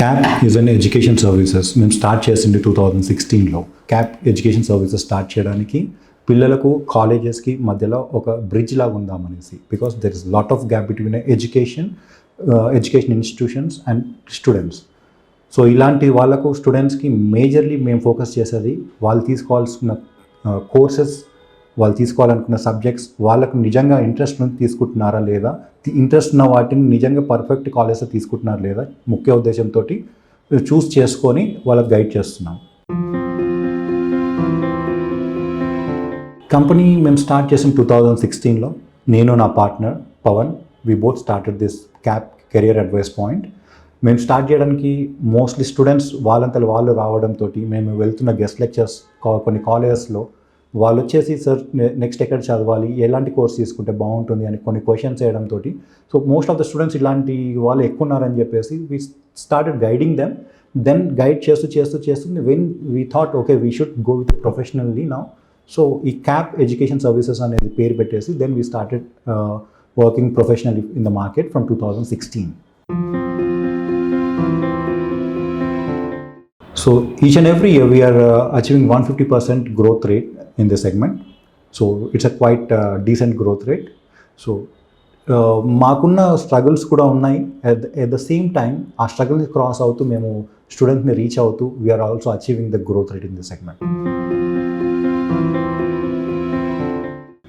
Cap is an education services మేము start చేసింది 2016లో. క్యాప్ ఎడ్యుకేషన్ సర్వీసెస్ స్టార్ట్ చేయడానికి పిల్లలకు కాలేజెస్కి మధ్యలో ఒక బ్రిడ్జ్ లాగా ఉందామనేసి, because there is lot of gap between education institutions and students. So ఇలాంటి వాళ్ళకు స్టూడెంట్స్కి మేజర్లీ మేము ఫోకస్ చేసేది వాళ్ళు తీసుకోవాల్సిన కోర్సెస్, వాళ్ళు తీసుకోవాలనుకున్న సబ్జెక్ట్స్ వాళ్ళకు నిజంగా ఇంట్రెస్ట్ నుంచి తీసుకుంటున్నారా లేదా, ఇంట్రెస్ట్ ఉన్న వాటిని నిజంగా పర్ఫెక్ట్ కాలేజ్లో తీసుకుంటున్నారా లేదా ముఖ్య ఉద్దేశంతో చూస్ చేసుకొని వాళ్ళకి గైడ్ చేస్తున్నాం. కంపెనీ మేము స్టార్ట్ చేసిన 2016లో. నేను నా partner Pavan, we both started this CAP career advice point. మేము స్టార్ట్ చేయడానికి మోస్ట్లీ స్టూడెంట్స్ వాళ్ళంతలో వాళ్ళు రావడంతో మేము వెళ్తున్న గెస్ట్ లెక్చర్స్ కొన్ని కాలేజెస్లో వాళ్ళు వచ్చేసి సార్ నెక్స్ట్ ఎక్కడ చదవాలి, ఎలాంటి కోర్స్ తీసుకుంటే బాగుంటుంది అని కొన్ని క్వశ్చన్స్ వేయడంతో, so most of the students ఇలాంటి వాళ్ళు ఎక్కువ ఉన్నారని చెప్పేసి we started guiding them. Then guide చేస్తూ when we thought okay we should go with professionally now. So ఈ క్యాప్ ఎడ్యుకేషన్ సర్వీసెస్ అనేది పేరు పెట్టేసి then we started working professionally in the market from 2016. So each and every year we are achieving 150% growth rate in this segment. So it's a quite decent growth rate. So మాకున్న struggles కూడా ఉన్నాయి. at the same time ఆ స్ట్రగుల్ని cross అవుతూ మేము స్టూడెంట్ని reach అవుతూ we are also achieving the growth rate in this segment.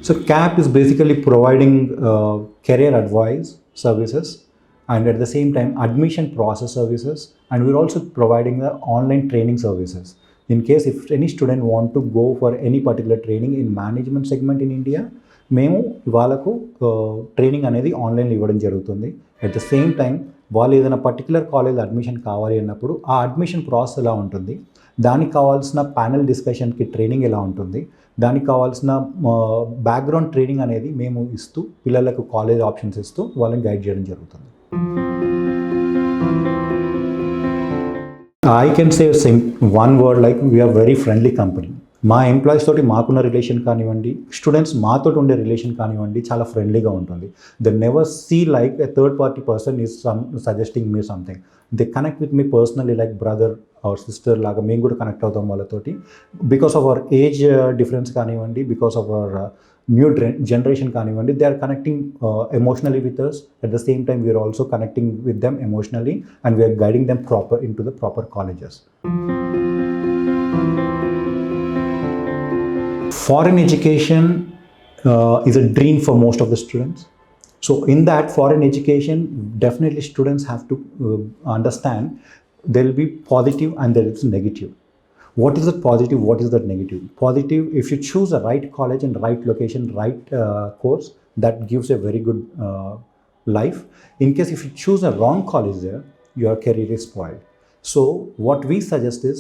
So CAP is basically providing career advice services and at the same time admission process services, and we're also providing the online training services. In case if any student want to go for any particular training in management segment in India, మేము వాళ్ళకు training అనేది ఆన్లైన్లో ఇవ్వడం జరుగుతుంది. At the same time వాళ్ళు ఏదైనా particular college admission కావాలి అన్నప్పుడు ఆ అడ్మిషన్ ప్రాసెస్ ఎలా ఉంటుంది, దానికి కావాల్సిన ప్యానల్ డిస్కషన్కి ట్రైనింగ్ ఎలా ఉంటుంది, దానికి కావాల్సిన బ్యాక్గ్రౌండ్ ట్రైనింగ్ అనేది మేము ఇస్తూ పిల్లలకు కాలేజ్ ఆప్షన్స్ ఇస్తూ వాళ్ళని గైడ్ చేయడం జరుగుతుంది. I can say one word like we are very friendly company. మా ఎంప్లాయీస్ తోటి మాకున్న రిలేషన్ కానివ్వండి, స్టూడెంట్స్ మాతో ఉండే రిలేషన్ కానివ్వండి, చాలా ఫ్రెండ్లీగా ఉంటుంది. They never see like a third party person is suggesting me something. They connect with me personally like brother or sister లాగా మేము కూడా కనెక్ట్ అవుతాం వాళ్ళతోటి. Because of our age difference కానివ్వండి, because of our new generation కానివ్వండి, they are connecting emotionally with us. At the same time we are also connecting with them emotionally and we are guiding them proper into the proper colleges. Foreign education is a dream for most of the students. So in that foreign education, definitely students have to understand there will be positive and there is negative. What is the positive? What is the negative? Positive, if you choose the right college and right location, right course, that gives a very good life. In case if you choose a wrong college there, your career is spoiled. So what we suggest is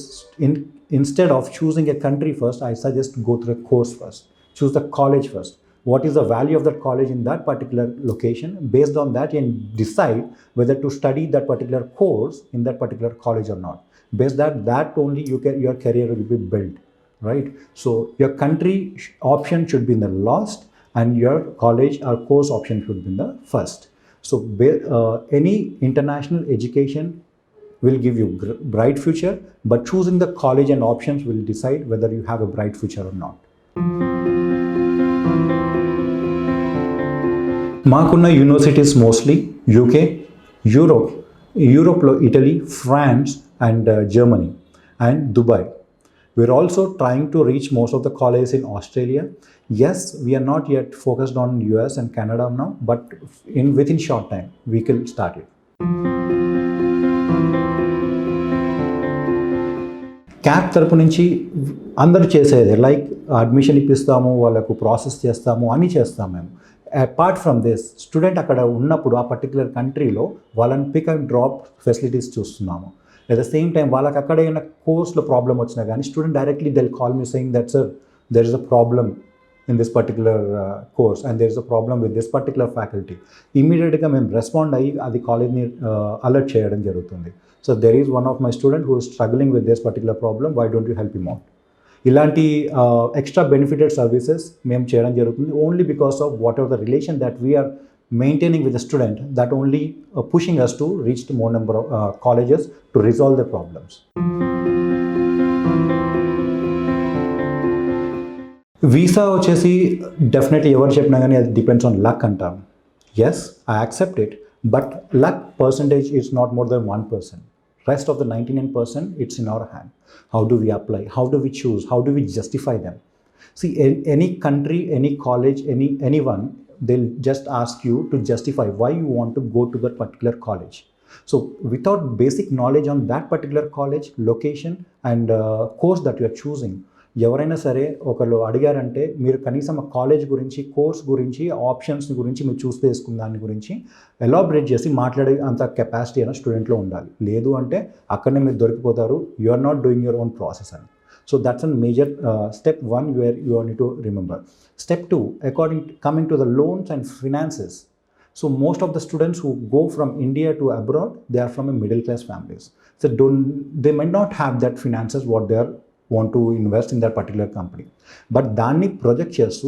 instead of choosing a country first, I suggest go through a course first. Choose the college first. What is the value of that college in that particular location? Based on that, you can decide whether to study that particular course in that particular college or not. Based on that only your career will be built, right? So your country option should be in the last and your college or course option should be in the first. So any international education will give you bright future, but choosing the college and options will decide whether you have a bright future or not. మాకున్న universities mostly UK, యూరోప్లో Italy, France and Germany and Dubai. We are also trying to reach most of the colleges in Australia. Yes, we are not yet focused on US and Canada now, but within short time we can start it. Cap తరపు నుంచి అందరూ చేసేది like admission ఇప్పిస్తాము, వాళ్ళకు process చేస్తాము, అన్నీ చేస్తాము మేము. Apart from this, student అక్కడ ఉన్నప్పుడు ఆ పర్టికులర్ కంట్రీలో వాళ్ళని పిక్ అండ్ డ్రాప్ ఫెసిలిటీస్ చూస్తున్నాము. అట్ ద సేమ్ టైం వాళ్ళకి అక్కడ ఏమైనా కోర్స్లో ప్రాబ్లం వచ్చినా కానీ student directly they call me saying that sir there is a problem in this particular course and there is a problem with this particular faculty. Immediately మేము respond అయ్యి అది కాలేజ్ని alert చేయడం జరుగుతుంది. So there is one of my student who is struggling with this particular problem, why don't you help him out? ఇలాంటి extra benefited services మేము చేయడం జరుగుతుంది only because of whatever the relation that we are maintaining with the student, that only pushing us to reach the more number of colleges to resolve the problems. Visa వచ్చేసి definitely ఎవరు చెప్పినా కానీ అది depends on luck అంటాం. Yes, I accept it, but luck percentage it's not more than 1%. Rest of the 99%, it's in our hand. How do we apply? How do we choose? How do we justify them? See, any country, any college, anyone, they'll just ask you to justify why you want to go to that particular college. So without basic knowledge on that particular college, location and course that you are choosing, ఎవరైనా సరే ఒకళ్ళు అడిగారంటే మీరు కనీసం ఆ college గురించి, course గురించి, options గురించి మీరు చూస్ చేసుకున్న దాని గురించి ఎలాబరేట్ చేసి మాట్లాడే అంత కెపాసిటీ అయినా స్టూడెంట్లో ఉండాలి. లేదు అంటే అక్కడనే మీరు దొరికిపోతారు, you are not doing your own process అని. So that's an major step 1 where you need to remember. Step 2, coming to the loans and finances. So most of the students who go from India to abroad, they are from a middle class families. So they might not have that finances what they are want to invest in that particular company. But దాన్ని project చేస్తూ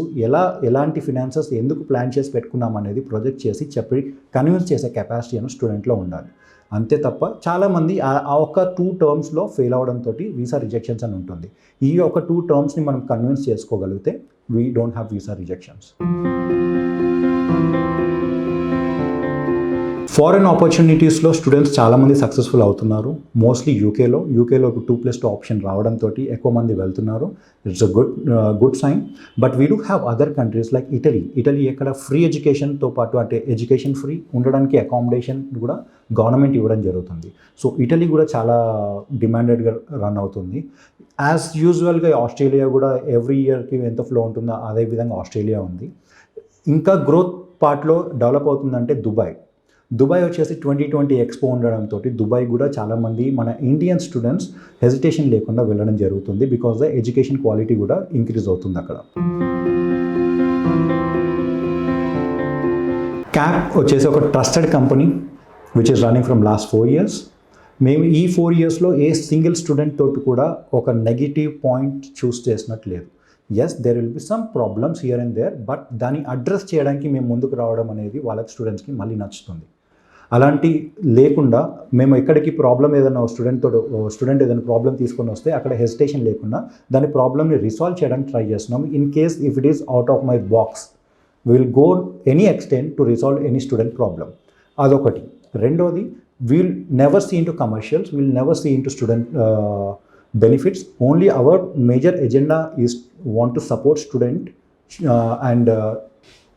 ఎలాంటి finances ఎందుకు plan చేసి పెట్టుకున్నాం అనేది project చేసి చెప్పి convince చేసే కెపాసిటీ అని స్టూడెంట్లో ఉండాలి. అంతే తప్ప చాలామంది ఆ ఒక 2 టర్మ్స్లో ఫెయిల్ అవడంతో వీసా రిజెక్షన్స్ అని ఉంటుంది. ఈ ఒక 2 టర్మ్స్ని మనం కన్విన్స్ చేసుకోగలిగితే we don't have visa rejections. Foreign ఆపర్చునిటీస్లో స్టూడెంట్స్ చాలామంది సక్సెస్ఫుల్ అవుతున్నారు. మోస్ట్లీ యూకేలో 2+2 ఆప్షన్ రావడంతో ఎక్కువ మంది వెళ్తున్నారు. It's a good sign. But we do have other countries like Italy ఎక్కడ ఫ్రీ ఎడ్యుకేషన్తో పాటు, అంటే ఎడ్యుకేషన్ ఫ్రీ ఉండడానికి అకామిడేషన్ కూడా గవర్నమెంట్ ఇవ్వడం జరుగుతుంది. సో ఇటలీ కూడా చాలా డిమాండెడ్గా రన్ అవుతుంది. యాజ్ యూజువల్గా ఆస్ట్రేలియా కూడా ఎవ్రీ ఇయర్కి ఎంత ఫ్లో ఉంటుందో అదేవిధంగా ఆస్ట్రేలియా ఉంది. ఇంకా గ్రోత్ పార్ట్లో డెవలప్ అవుతుందంటే దుబాయ్ వచ్చేసి 2020 ఎక్స్పో ఉండడంతో దుబాయ్ కూడా చాలామంది మన ఇండియన్ స్టూడెంట్స్ హెజిటేషన్ లేకుండా వెళ్ళడం జరుగుతుంది. బికాజ్ ద ఎడ్యుకేషన్ క్వాలిటీ కూడా ఇంక్రీజ్ అవుతుంది అక్కడ. క్యాప్ వచ్చేసి ఒక trusted company which is running from last 4 years. మేము ఈ 4 yearsలో ఏ సింగిల్ స్టూడెంట్ తోటి కూడా ఒక నెగిటివ్ పాయింట్ చూస్ చేసినట్టు లేదు. Yes, there will be some problems here and there, but దాన్ని అడ్రస్ చేయడానికి మేము ముందుకు రావడం అనేది వాళ్ళకి స్టూడెంట్స్కి మళ్ళీ నచ్చుతుంది. అలాంటి లేకుండా మేము ఎక్కడికి ప్రాబ్లం ఏదైనా స్టూడెంట్ ఏదైనా ప్రాబ్లం తీసుకొని వస్తే అక్కడ హెసిటేషన్ లేకుండా దాని ప్రాబ్లమ్ని రిసాల్వ్ చేయడానికి ట్రై చేస్తున్నాము. In case if it is out of my box, will go any extent to resolve any student problem. అదొకటి. రెండోది, we'll never see into commercials, we'll never see into student benefits. Only our major agenda is want to support student and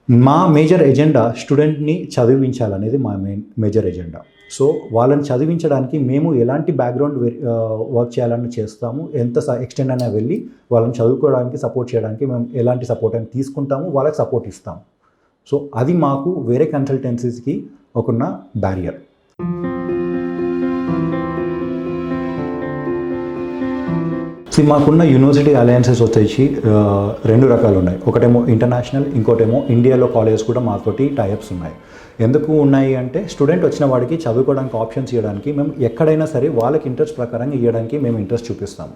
మా major agenda స్టూడెంట్ని చదివించాలనేది మా major agenda. So వాళ్ళని చదివించడానికి మేము ఎలాంటి background work చేయాలని చేస్తాము, ఎంత ఎక్స్టెండ్ అయినా వెళ్ళి వాళ్ళని చదువుకోవడానికి సపోర్ట్ చేయడానికి మేము ఎలాంటి సపోర్ట్ అని తీసుకుంటాము, వాళ్ళకి సపోర్ట్ ఇస్తాము. సో అది మాకు వేరే కన్సల్టెన్సీస్కి ఒకన్న బ్యారియర్. మాకున్న యూనివర్సిటీ అలయన్సెస్ వచ్చేసి 2 రకాలు ఉన్నాయి. ఒకటేమో ఇంటర్నేషనల్, ఇంకోటేమో ఇండియాలో కాలేజెస్ కూడా మాతోటి టైఅప్స్ ఉన్నాయి. ఎందుకు ఉన్నాయి అంటే స్టూడెంట్ వచ్చిన వాడికి చదువుకోవడానికి ఆప్షన్స్ ఇవ్వడానికి మేము ఎక్కడైనా సరే వాళ్ళకి ఇంట్రెస్ట్ ప్రకారంగా ఇవ్వడానికి మేము ఇంట్రెస్ట్ చూపిస్తాము,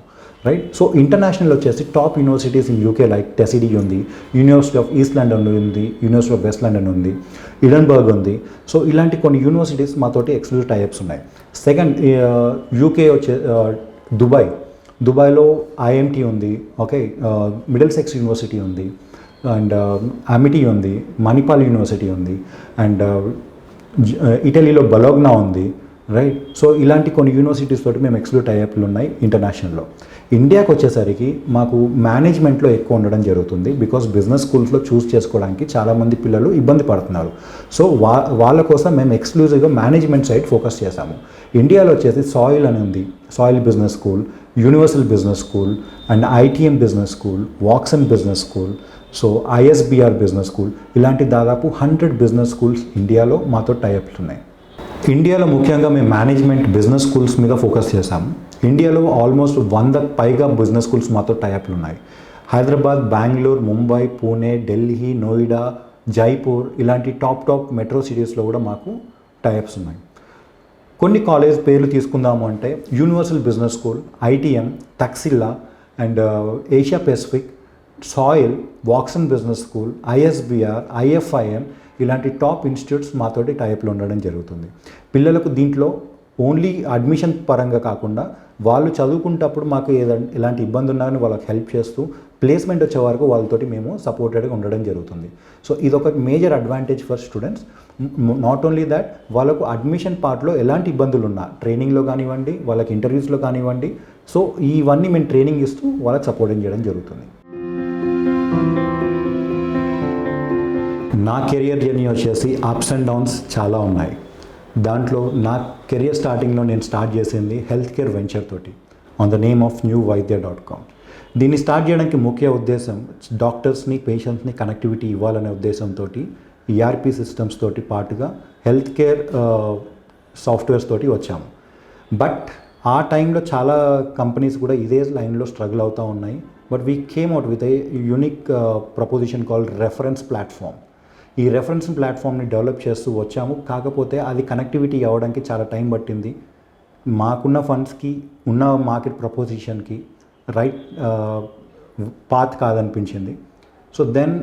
రైట్. సో ఇంటర్నేషనల్ వచ్చేసి top universities in UK like TCD ఉంది, యూనివర్సిటీ ఆఫ్ ఈస్ట్ లండన్ ఉంది, యూనివర్సిటీ ఆఫ్ వెస్ట్ లండన్ ఉంది, ఇడన్బర్గ్ ఉంది. సో ఇలాంటి కొన్ని యూనివర్సిటీస్ మాతోటి ఎక్స్క్లూజివ్ టైఅప్స్ ఉన్నాయి. సెకండ్, యూకే వచ్చే దుబాయ్లో ఐఎంటీ ఉంది, ఓకే, మిడిల్ సెక్స్ యూనివర్సిటీ ఉంది, అండ్ అమిటీ ఉంది, మణిపాల్ యూనివర్సిటీ ఉంది, అండ్ ఇటలీలో బలోగ్నా ఉంది, రైట్. సో ఇలాంటి కొన్ని యూనివర్సిటీస్ తోటి మేము ఎక్స్క్లూజివ్ టైఅప్లు ఉన్నాయి ఇంటర్నేషనల్లో. ఇండియాకి వచ్చేసరికి మాకు మేనేజ్మెంట్లో ఎక్కువ ఉండడం జరుగుతుంది. బికాస్ బిజినెస్ స్కూల్స్లో చూస్ చేసుకోవడానికి చాలామంది పిల్లలు ఇబ్బంది పడుతున్నారు. సో వాళ్ళ కోసం మేము ఎక్స్క్లూజివ్గా మేనేజ్మెంట్ సైడ్ ఫోకస్ చేశాము. ఇండియాలో వచ్చేసి సాయిల్ అని ఉంది, SOIL business school, Universal business school, and ITM business school, Woxsen business school, so ISBR business school, ఇలాంటి దాదాపు 100 బిజినెస్ స్కూల్స్ ఇండియాలో మాతో టైఅప్లు ఉన్నాయి. ఇండియాలో ముఖ్యంగా మేము మేనేజ్మెంట్ బిజినెస్ స్కూల్స్ మీద ఫోకస్ చేశాము. ఇండియాలో ఆల్మోస్ట్ 100 పైగా బిజినెస్ స్కూల్స్ మాతో టైఅప్లు ఉన్నాయి. హైదరాబాద్, బెంగళూరు, ముంబై, పూణే, ఢిల్లీ, నోయిడా, జైపూర్ ఇలాంటి టాప్ మెట్రో సిటీస్లో కూడా మాకు టైఅప్స్ ఉన్నాయి. కొన్ని కాలేజ్ పేర్లు తీసుకుందాము అంటే Universal business school, ITM, Taxila, and Asia Pacific, SOIL, Woxsen business school, ISBR, IFIM, ఇలాంటి టాప్ ఇన్స్టిట్యూట్స్ మాతోటి టైప్లో ఉండడం జరుగుతుంది. పిల్లలకు దీంట్లో ఓన్లీ అడ్మిషన్ పరంగా కాకుండా వాళ్ళు చదువుకుంటప్పుడు మాకు ఎలాంటి ఇబ్బంది ఉన్నారని వాళ్ళకి హెల్ప్ చేస్తూ ప్లేస్మెంట్ వచ్చే వరకు వాళ్ళతోటి మేము సపోర్టెడ్గా ఉండడం జరుగుతుంది. సో ఇదొక major advantage for students. Not only that, వాళ్ళకు అడ్మిషన్ పార్ట్లో ఎలాంటి ఇబ్బందులు ఉన్నా ట్రైనింగ్లో కానివ్వండి, వాళ్ళకి ఇంటర్వ్యూస్లో కానివ్వండి, సో ఇవన్నీ మేము ట్రైనింగ్ ఇస్తూ వాళ్ళకి సపోర్టింగ్ చేయడం జరుగుతుంది. నా కెరియర్ జర్నీ వచ్చేసి అప్స్ అండ్ డౌన్స్ చాలా ఉన్నాయి. దాంట్లో నా కెరియర్ స్టార్టింగ్లో నేను స్టార్ట్ చేసింది హెల్త్ కేర్ వెంచర్ తోటి on the name of newvaidya.com. దీన్ని స్టార్ట్ చేయడానికి ముఖ్య ఉద్దేశం డాక్టర్స్ని, పేషెంట్స్ని కనెక్టివిటీ ఇవ్వాలనే ఉద్దేశంతో ఈఆర్పి సిస్టమ్స్ తోటి పాటుగా హెల్త్ కేర్ సాఫ్ట్వేర్స్ తోటి వచ్చాము. బట్ ఆ టైంలో చాలా కంపెనీస్ కూడా ఇదే లైన్లో స్ట్రగుల్ అవుతూ ఉన్నాయి. But we came out with a unique proposition called reference platform. ఈ రెఫరెన్స్ ప్లాట్ఫామ్ని డెవలప్ చేస్తూ వచ్చాము. కాకపోతే అది కనెక్టివిటీ అవ్వడానికి చాలా టైం పట్టింది. మాకున్న ఫండ్స్కి, ఉన్న మార్కెట్ ప్రపోజిషన్కి రైట్ పాత్ కాదనిపించింది. సో దెన్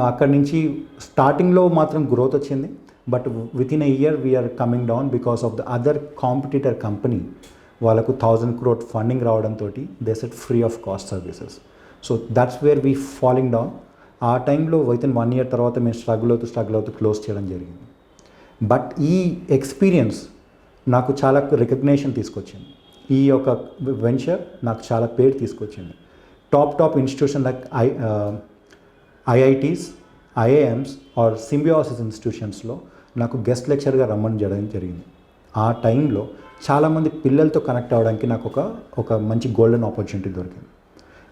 అక్కడి నుంచి స్టార్టింగ్లో మాత్రం గ్రోత్ వచ్చింది. But within a year we are coming down because of the other competitor company. వాళ్ళకు 1000 crore ఫండింగ్ రావడంతో they set free of cost services. So that's where we falling down. ఆ టైంలో with in 1 year తర్వాత మేము struggle అవుతూ close చేయడం జరిగింది. But ఈ ఎక్స్పీరియన్స్ నాకు చాలా రికగ్నేషన్ తీసుకొచ్చింది. ఈ యొక్క వెంచర్ నాకు చాలా పేరు తీసుకొచ్చింది. Top institution like IITs, IIMs or Symbiosis ఇన్స్టిట్యూషన్స్లో నాకు గెస్ట్ లెక్చర్గా రమ్మని చేయడం జరిగింది. ఆ టైంలో చాలామంది పిల్లలతో కనెక్ట్ అవ్వడానికి నాకు ఒక మంచి గోల్డెన్ ఆపర్చునిటీ దొరికింది.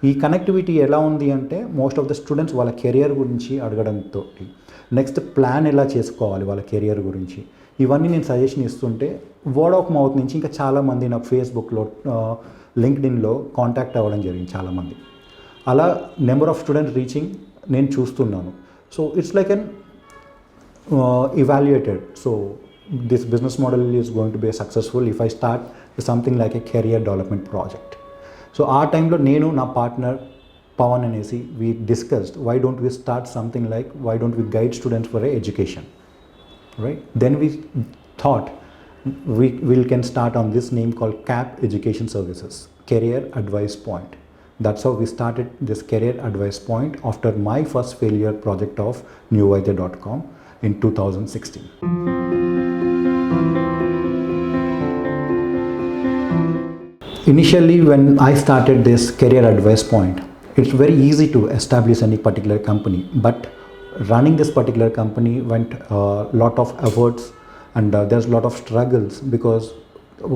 ఈ కనెక్టివిటీ ఎలా ఉంది అంటే మోస్ట్ ఆఫ్ ద స్టూడెంట్స్ వాళ్ళ కెరియర్ గురించి అడగడంతో, నెక్స్ట్ ప్లాన్ ఎలా చేసుకోవాలి వాళ్ళ కెరియర్ గురించి, ఇవన్నీ నేను సజెషన్ ఇస్తుంటే వర్డ్ ఆఫ్ మౌత్ నుంచి ఇంకా చాలామంది నాకు ఫేస్బుక్లో, లింక్డ్ఇన్లో కాంటాక్ట్ అవ్వడం జరిగింది చాలామంది. అలా నెంబర్ ఆఫ్ స్టూడెంట్స్ రీచింగ్ నేను చూస్తున్నాను. So it's like an evaluated. So this business model is going to be successful if I start something like a career development project. So our time lo nenu na partner Pawan anesi we discussed, why don't we start something like, why don't we guide students for education, right? Then we thought we can start on this name called CAP Education Services, Career Advice Point. That's how we started this Career Advice Point after my first failure project of newvaidya.com in 2016. Initially, when I started this Career Advice Point, it's very easy to establish any particular company, but running this particular company went a lot of efforts, and there's a lot of struggles, because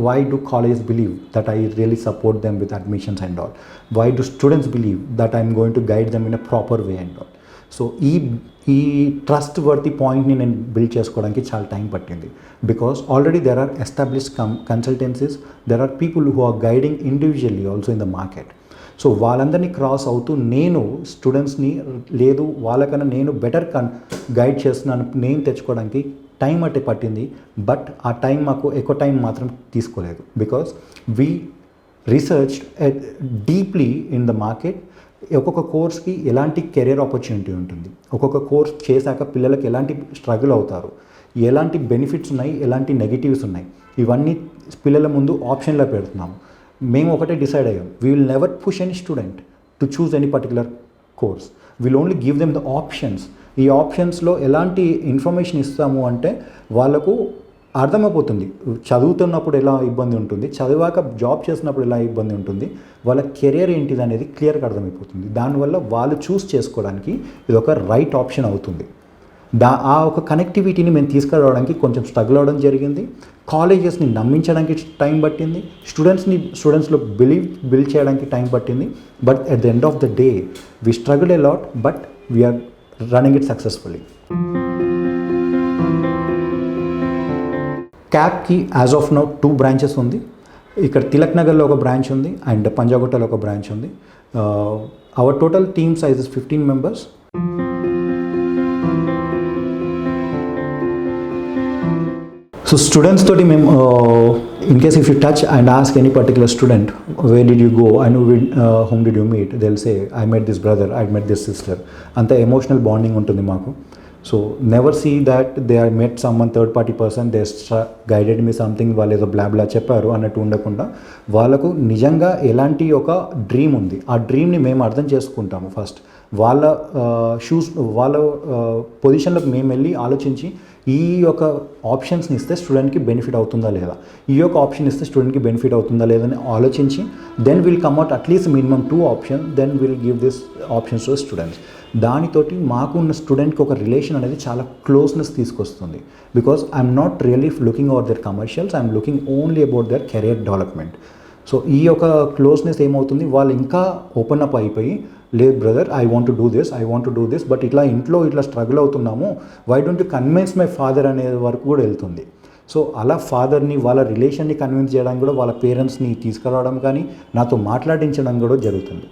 why do colleges believe that I really support them with admissions and all? Why do students believe that I'm going to guide them in a proper way and all? So ఈ trustworthy పాయింట్ని నేను build చేసుకోవడానికి చాలా time పట్టింది. Because already there are established consultancies, there are people who are guiding individually also in the market. So వాళ్ళందరినీ cross అవుతూ నేను స్టూడెంట్స్ని, లేదు వాళ్ళకన్నా నేను బెటర్ గైడ్ చేస్తున్నాను నేను తెచ్చుకోవడానికి టైం అట్టే పట్టింది. బట్ ఆ టైం మాకు ఎక్కువ టైం మాత్రం తీసుకోలేదు, because we research deeply in the market. ఒక్కొక్క కోర్స్కి ఎలాంటి కెరీర్ ఆపర్చునిటీ ఉంటుంది, ఒక్కొక్క కోర్స్ చేశాక పిల్లలకి ఎలాంటి స్ట్రగుల్ అవుతారు, ఎలాంటి బెనిఫిట్స్ ఉన్నాయి, ఎలాంటి నెగిటివ్స్ ఉన్నాయి, ఇవన్నీ పిల్లల ముందు ఆప్షన్లో పెడుతున్నాము. మేము ఒకటే డిసైడ్ అయ్యాం, we will never push any student to choose any particular course, will only give them the options. ఈ ఆప్షన్స్లో ఎలాంటి ఇన్ఫర్మేషన్ ఇస్తాము అంటే వాళ్ళకు అర్థమైపోతుంది, చదువుతున్నప్పుడు ఎలా ఇబ్బంది ఉంటుంది, చదివాక జాబ్ చేసినప్పుడు ఎలా ఇబ్బంది ఉంటుంది, వాళ్ళ కెరియర్ ఏంటిది అనేది క్లియర్గా అర్థమైపోతుంది. దానివల్ల వాళ్ళు చూస్ చేసుకోవడానికి ఇది ఒక రైట్ ఆప్షన్ అవుతుంది. ఆ ఒక కనెక్టివిటీని మేము తీసుకురావడానికి కొంచెం స్ట్రగుల్ అవ్వడం జరిగింది. కాలేజెస్ని నమ్మించడానికి టైం పట్టింది, స్టూడెంట్స్లో బిల్డ్ చేయడానికి టైం పట్టింది. But at the end of the day we struggle a lot, but we are running it successfully. క్యాప్కి యాజ్ ఆఫ్ నౌ 2 branches ఉంది. ఇక్కడ తిలక్ నగర్లో ఒక బ్రాంచ్ ఉంది అండ్ పంజాగుట్టలో ఒక బ్రాంచ్ ఉంది. Our total team size is 15 members. So students తోటి మేము in case if you touch and ask any particular student way did you go and home did you meet, they will say I met this brother, I met this sister. అంత emotional bonding ఉంటుంది మాకు. So never see that they are met someone third party person they guided me something, వాళ్ళు ఏదో బ్లా చెప్పారు అన్నట్టు ఉండకుండా వాళ్ళకు నిజంగా ఎలాంటి ఒక డ్రీమ్ ఉంది, ఆ డ్రీమ్ని మేము అర్థం చేసుకుంటాము. ఫస్ట్ వాళ్ళ షూస్ వాళ్ళ పొజిషన్లోకి మేము వెళ్ళి ఆలోచించి ఈ యొక్క ఆప్షన్స్ని ఇస్తే స్టూడెంట్కి బెనిఫిట్ అవుతుందా లేదా, ఈ యొక్క ఆప్షన్ ఇస్తే స్టూడెంట్కి బెనిఫిట్ అవుతుందా లేదని ఆలోచించి then will come at at least minimum 2 option, then will give this options to students. దానితోటి మాకున్న స్టూడెంట్కి ఒక రిలేషన్ అనేది చాలా క్లోజ్నెస్ తీసుకొస్తుంది. Because I'm not really looking over their commercials, I'm looking only about their career development. So ఈ యొక్క క్లోజ్నెస్ ఏమవుతుంది, వాళ్ళు ఇంకా ఓపెన్ అప్ అయిపోయి లేదు brother I want to do this but ఇట్లా ఇంట్లో ఇట్లా స్ట్రగుల్ అవుతున్నాము, why don't you convince my father అనే వరకు కూడా వెళ్తుంది. సో అలా ఫాదర్ని వాళ్ళ రిలేషన్ని కన్విన్స్ చేయడానికి కూడా వాళ్ళ పేరెంట్స్ని తీసుకురావడం కానీ నాతో మాట్లాడించడం కూడా జరుగుతుంది.